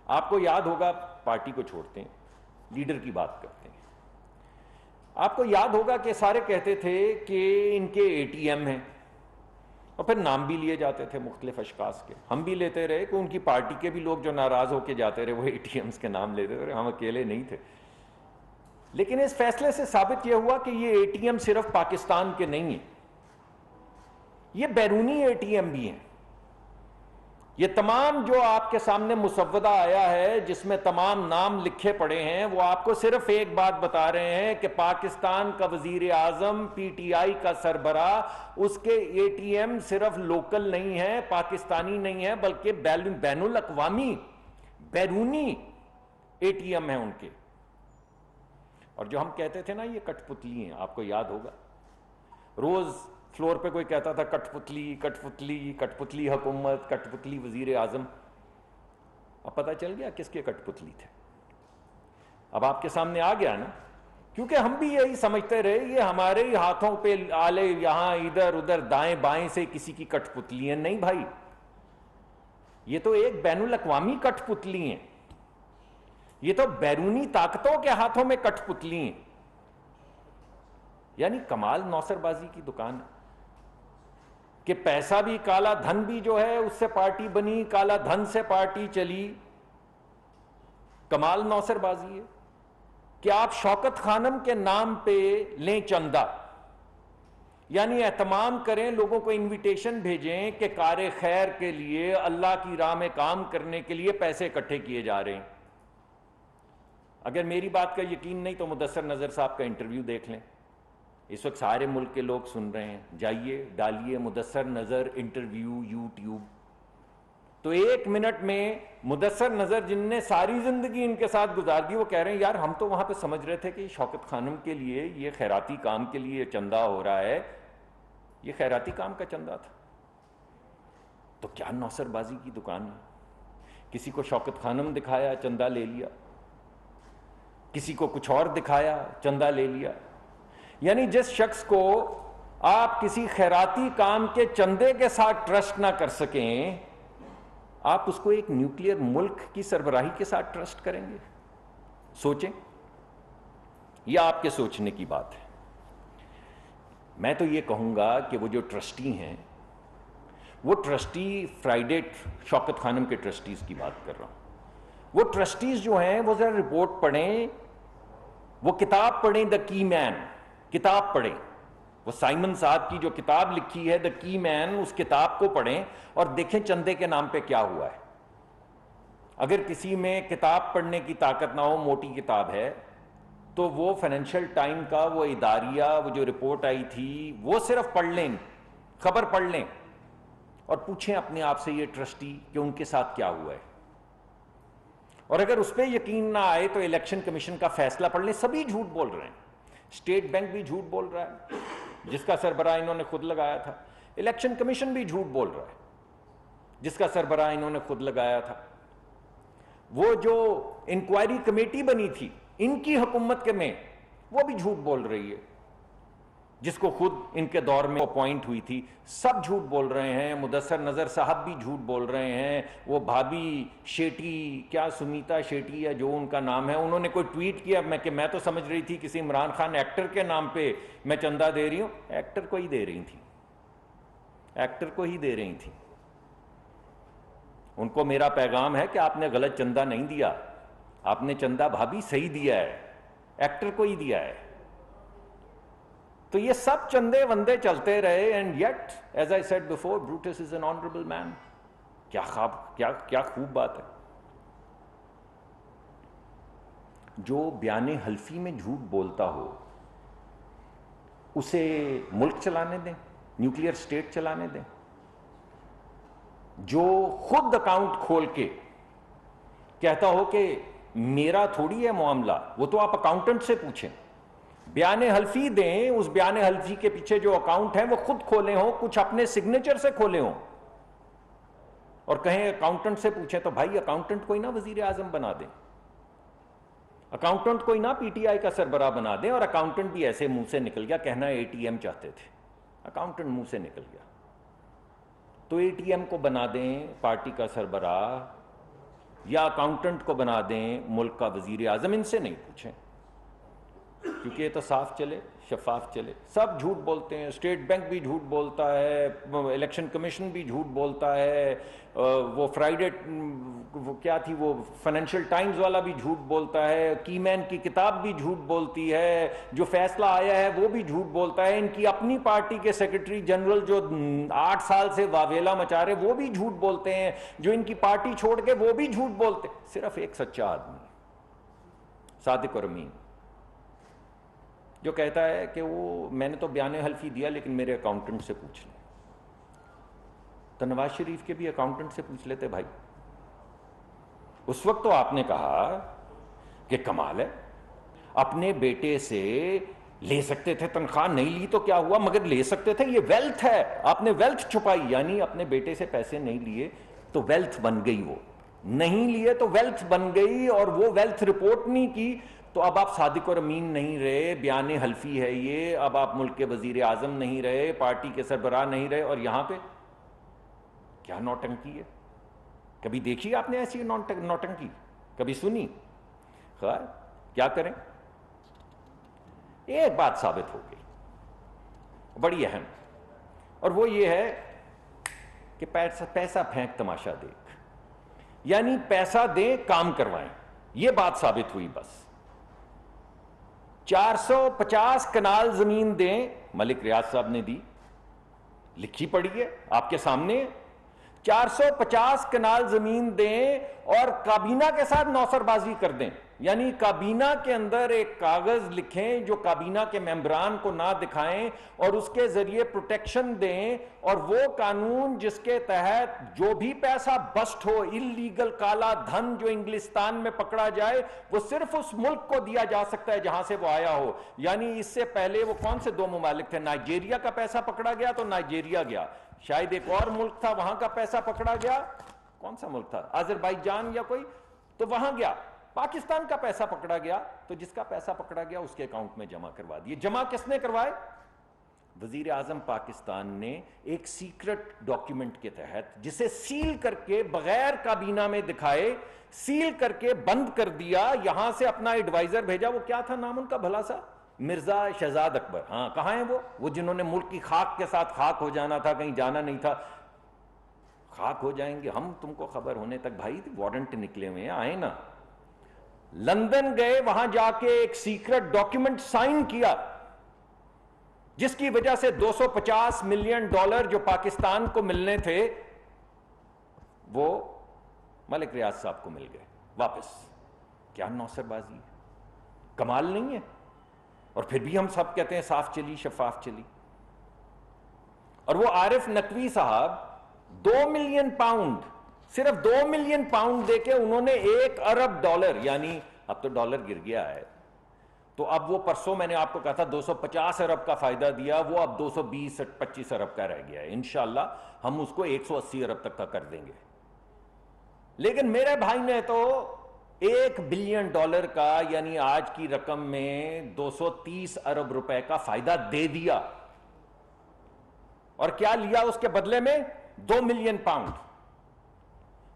آپ کو یاد ہوگا، پارٹی کو چھوڑتے ہیں، لیڈر کی بات کرتے ہیں. آپ کو یاد ہوگا کہ سارے کہتے تھے کہ ان کے اے ٹی ایم ہیں، اور پھر نام بھی لیے جاتے تھے مختلف اشخاص کے. ہم بھی لیتے رہے کہ ان کی پارٹی کے بھی لوگ جو ناراض ہو کے جاتے رہے وہ اے ٹی ایمز کے نام لیتے رہے، ہم اکیلے نہیں تھے. لیکن اس فیصلے سے ثابت یہ ہوا کہ یہ اے ٹی ایم صرف پاکستان کے نہیں ہیں، یہ بیرونی اے ٹی ایم بھی ہیں. یہ تمام جو آپ کے سامنے مسودہ آیا ہے جس میں تمام نام لکھے پڑے ہیں، وہ آپ کو صرف ایک بات بتا رہے ہیں کہ پاکستان کا وزیر اعظم، پی ٹی آئی کا سربراہ، اس کے اے ٹی ایم صرف لوکل نہیں ہیں، پاکستانی نہیں ہیں، بلکہ بین الاقوامی بیرونی اے ٹی ایم ہیں ان کے. اور جو ہم کہتے تھے نا یہ کٹ پتلی ہیں، آپ کو یاد ہوگا، روز فلور پہ کوئی کہتا تھا کٹ پتلی کٹ پتلی کٹ پتلی حکومت، کٹ پتلی وزیر اعظم. اب پتہ چل گیا کس کے کٹ پتلی تھے، اب آپ کے سامنے آ گیا نا. کیونکہ ہم بھی یہی سمجھتے رہے یہ ہمارے ہی ہاتھوں پہ آلے، یہاں ادھر ادھر دائیں بائیں سے کسی کی کٹ پتلی ہیں. نہیں بھائی، یہ تو ایک بین الاقوامی کٹ پتلی ہیں، یہ تو بیرونی طاقتوں کے ہاتھوں میں کٹ پتلی ہیں. یعنی کمال نوسر بازی کی دکان ہے کہ پیسہ بھی، کالا دھن بھی جو ہے اس سے پارٹی بنی، کالا دھن سے پارٹی چلی. کمال نوسر بازی ہے کہ آپ شوکت خانم کے نام پہ لیں چندہ، یعنی اہتمام کریں، لوگوں کو انویٹیشن بھیجیں کہ کار خیر کے لیے، اللہ کی راہ میں کام کرنے کے لیے پیسے اکٹھے کیے جا رہے ہیں. اگر میری بات کا یقین نہیں تو مدثر نظر صاحب کا انٹرویو دیکھ لیں، اس وقت سارے ملک کے لوگ سن رہے ہیں، جائیے ڈالیے مدثر نظر انٹرویو یوٹیوب. تو 1 منٹ میں مدثر نظر جن نے ساری زندگی ان کے ساتھ گزار دی، وہ کہہ رہے ہیں یار ہم تو وہاں پہ سمجھ رہے تھے کہ شوکت خانم کے لیے یہ خیراتی کام کے لیے چندہ ہو رہا ہے، یہ خیراتی کام کا چندہ تھا. تو کیا نوسر بازی کی دکان ہے؟ کسی کو شوکت خانم دکھایا، چندہ لے لیا، کسی کو کچھ اور دکھایا، چندہ لے لیا. یعنی جس شخص کو آپ کسی خیراتی کام کے چندے کے ساتھ ٹرسٹ نہ کر سکیں، آپ اس کو ایک نیوکلیئر ملک کی سربراہی کے ساتھ ٹرسٹ کریں گے؟ سوچیں، یہ آپ کے سوچنے کی بات ہے. میں تو یہ کہوں گا کہ وہ جو ٹرسٹی ہیں، وہ ٹرسٹی فرائیڈے شوکت خانم کے ٹرسٹیز کی بات کر رہا ہوں، وہ ٹرسٹیز جو ہیں وہ ذرا رپورٹ پڑھیں، وہ کتاب پڑھیں، دا کی مین کتاب پڑھیں. وہ سائمن صاحب کی جو کتاب لکھی ہے دا کی مین، اس کتاب کو پڑھیں اور دیکھیں چندے کے نام پہ کیا ہوا ہے. اگر کسی میں کتاب پڑھنے کی طاقت نہ ہو، موٹی کتاب ہے، تو وہ فائنینشیل ٹائم کا وہ اداریہ، وہ جو رپورٹ آئی تھی وہ صرف پڑھ لیں، خبر پڑھ لیں اور پوچھیں اپنے آپ سے یہ ٹرسٹی کہ ان کے ساتھ کیا ہوا ہے. اور اگر اس پہ یقین نہ آئے تو الیکشن کمیشن کا فیصلہ پڑھ لیں. سبھی جھوٹ بول رہے ہیں، اسٹیٹ بینک بھی جھوٹ بول رہا ہے جس کا سربراہ انہوں نے خود لگایا تھا، الیکشن کمیشن بھی جھوٹ بول رہا ہے جس کا سربراہ انہوں نے خود لگایا تھا. وہ جو انکوائری کمیٹی بنی تھی ان کی حکومت کے میں، وہ بھی جھوٹ بول رہی ہے جس کو خود ان کے دور میں اپوائنٹ ہوئی تھی. سب جھوٹ بول رہے ہیں، مدثر نظر صاحب بھی جھوٹ بول رہے ہیں، وہ بھابھی شیٹی، کیا سمیتا شیٹی یا جو ان کا نام ہے، انہوں نے کوئی ٹویٹ کیا کہ میں تو سمجھ رہی تھی کسی عمران خان ایکٹر کے نام پہ میں چندہ دے رہی ہوں. ایکٹر کو ہی دے رہی تھی، ایکٹر کو ہی دے رہی تھی. ان کو میرا پیغام ہے کہ آپ نے غلط چندہ نہیں دیا، آپ نے چندہ بھابھی صحیح دیا ہے، ایکٹر کو ہی دیا ہے. تو یہ سب چندے وندے چلتے رہے. And yet as I said before, Brutus is an honourable man. کیا خوب بات ہے. جو بیان حلفی میں جھوٹ بولتا ہو اسے ملک چلانے دیں، نیوکلیئر اسٹیٹ چلانے دیں. جو خود اکاؤنٹ کھول کے کہتا ہو کہ میرا تھوڑی ہے معاملہ، وہ تو آپ اکاؤنٹنٹ سے پوچھیں. بیان حلفی دیں، اس بیان حلفی کے پیچھے جو اکاؤنٹ ہیں وہ خود کھولے ہوں، کچھ اپنے سگنیچر سے کھولے ہوں، اور کہیں اکاؤنٹنٹ سے پوچھیں. تو بھائی اکاؤنٹنٹ کوئی نہ وزیر اعظم بنا دیں، اکاؤنٹنٹ کوئی نہ پی ٹی آئی کا سربراہ بنا دیں. اور اکاؤنٹنٹ بھی ایسے منہ سے نکل گیا، کہنا اے ٹی ایم چاہتے تھے، اکاؤنٹنٹ منہ سے نکل گیا. تو اے ٹی ایم کو بنا دیں پارٹی کا سربراہ، یا اکاؤنٹنٹ کو بنا دیں ملک کا وزیر اعظم. ان سے نہیں پوچھیں کیونکہ یہ تو صاف چلے، شفاف چلے. سب جھوٹ بولتے ہیں، اسٹیٹ بینک بھی جھوٹ بولتا ہے، الیکشن کمیشن بھی جھوٹ بولتا ہے، وہ فرائیڈے وہ کیا تھی وہ فائنینشیل ٹائمز والا بھی جھوٹ بولتا ہے، کی مین کی کتاب بھی جھوٹ بولتی ہے، جو فیصلہ آیا ہے وہ بھی جھوٹ بولتا ہے، ان کی اپنی پارٹی کے سیکرٹری جنرل جو 8 سال سے واویلا مچا رہے وہ بھی جھوٹ بولتے ہیں، جو ان کی پارٹی چھوڑ کے وہ بھی جھوٹ بولتے. صرف ایک سچا آدمی، صادق اور امین، جو کہتا ہے کہ وہ میں نے تو بیان حلفی دیا لیکن میرے اکاؤنٹنٹ سے پوچھ لیں. تو نواز شریف کے بھی اکاؤنٹنٹ سے پوچھ لیتے بھائی. اس وقت تو آپ نے کہا کہ کمال ہے، اپنے بیٹے سے لے سکتے تھے تنخواہ، نہیں لی تو کیا ہوا، مگر لے سکتے تھے، یہ ویلتھ ہے. آپ نے ویلتھ چھپائی، یعنی اپنے بیٹے سے پیسے نہیں لیے تو ویلتھ بن گئی، وہ نہیں لیے تو ویلتھ بن گئی، اور وہ ویلتھ رپورٹ نہیں کی تو اب آپ صادق اور امین نہیں رہے، بیان حلفی ہے یہ. اب آپ ملک کے وزیر اعظم نہیں رہے، پارٹی کے سربراہ نہیں رہے، اور یہاں پہ کیا نوٹنکی ہے. کبھی دیکھی آپ نے ایسی نوٹنکی؟ کبھی سنی؟ خیر کیا کریں. ایک بات ثابت ہو گئی بڑی اہم، اور وہ یہ ہے کہ پیسہ پھینک تماشا دیکھ، یعنی پیسہ دیں کام کروائیں. یہ بات ثابت ہوئی. بس 450 کنال زمین دیں، ملک ریاض صاحب نے دی، لکھی پڑی ہے آپ کے سامنے. 450 کنال زمین دیں اور کابینہ کے ساتھ نوسر بازی کر دیں، یعنی کابینہ کے اندر ایک کاغذ لکھیں جو کابینہ کے ممبران کو نہ دکھائیں، اور اس کے ذریعے پروٹیکشن دیں، اور وہ قانون جس کے تحت جو بھی پیسہ بسٹ ہو، اللیگل کالا دھن جو انگلستان میں پکڑا جائے، وہ صرف اس ملک کو دیا جا سکتا ہے جہاں سے وہ آیا ہو. یعنی اس سے پہلے وہ کون سے 2 ممالک تھے، نائجیریا کا پیسہ پکڑا گیا تو نائجیریا گیا، شاید ایک اور ملک تھا وہاں کا پیسہ پکڑا گیا، کون سا ملک تھا، آذربائیجان یا کوئی، تو وہاں گیا. پاکستان کا پیسہ پکڑا گیا تو جس کا پیسہ پکڑا گیا اس کے اکاؤنٹ میں جمع کروا دیے. جمع کس نے کروائے؟ وزیر اعظم پاکستان نے ایک سیکرٹ ڈاکیومنٹ کے تحت، جسے سیل کر کے بغیر کابینہ میں دکھائے سیل کر کے بند کر دیا. یہاں سے اپنا ایڈوائزر بھیجا، وہ کیا تھا نام ان کا بھلا سا، مرزا شہزاد اکبر. ہاں کہاں ہیں وہ جنہوں نے ملک کی خاک کے ساتھ خاک ہو جانا تھا، کہیں جانا نہیں تھا. خاک ہو جائیں گے ہم، تم کو خبر ہونے تک بھائی وارنٹ نکلے ہوئے ہیں، آئے نا. لندن گئے، وہاں جا کے ایک سیکرٹ ڈاکیومنٹ سائن کیا جس کی وجہ سے $250 ملین جو پاکستان کو ملنے تھے وہ ملک ریاض صاحب کو مل گئے واپس. کیا نوسر بازی ہے، کمال نہیں ہے؟ اور پھر بھی ہم سب کہتے ہیں صاف چلی شفاف چلی. اور وہ عارف نقوی صاحب 2 ملین پاؤنڈ، صرف 2 ملین پاؤنڈ دے کے انہوں نے $1 ارب، یعنی اب تو ڈالر گر گیا ہے تو اب وہ پرسوں میں نے آپ کو کہا تھا 250 ارب کا فائدہ دیا، وہ اب 220-25 ارب کا رہ گیا ہے. انشاءاللہ ہم اس کو 180 ارب تک کا کر دیں گے. لیکن میرے بھائی نے تو $1 بلین کا، یعنی آج کی رقم میں 230 ارب روپے کا فائدہ دے دیا. اور کیا لیا اس کے بدلے میں؟ 2 ملین پاؤنڈ.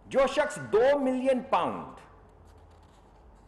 جو شخص 2 ملین پاؤنڈ